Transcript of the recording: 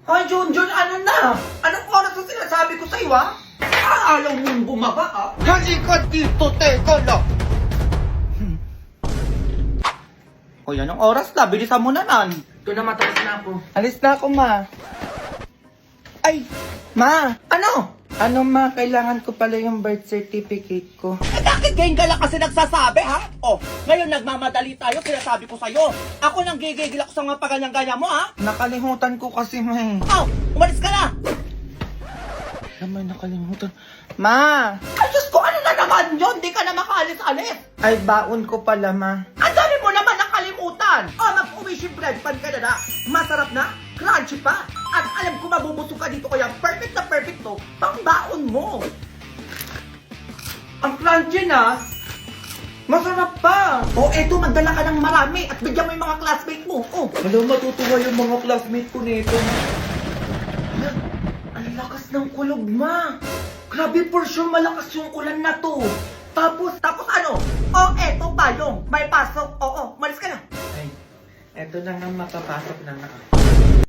Ay, Junjun, ano na? Anong oras na sinasabi ko sa'yo, ha? Ayaw mong bumaba, ha? Halika dito, teka lang. O, yan ang oras na. Bilisan mo na, Nan. Ito na, mataas na ako. Alis na ako, ma. Ay, ma. Ano? Ano, ma? Kailangan ko pala yung birth certificate ko. Eh, bakit ngayon ka lang kasi nagsasabi, ha? Oh, ngayon nagmamadali tayo, sinasabi ko sa'yo. Ako nang gigigil ako sa mga paganyan-ganyan mo, ha? Nakalimutan ko kasi, ma. Oh, umalis ka na! Naman nakalimutan. Ma! Ay, Diyos ko, ano na naman yun? Di ka na makaalis-alis. Ay, baon ko pala, ma. Ang dami mo naman nakalimutan. Oh, mag-uwi bread pan ka na. Masarap na, crunchy pa. At alam ko mabubusog ka dito kaya perfect na perfect to. Pang baon mo. Ang crunchy na. Masarap pa. Oh, eto, magdala ka ng marami at bigyan mo yung mga classmate mo. Oh. Alam, matutuwa yung mga classmate ko nito. Ang lakas ng kulog, ma. Grabe, for sure malakas yung ulan na to. Tapos ano? Oh, eto, payong. May pasok. Oo, malis ka na. Ay, eto na nga, makapasok na nga.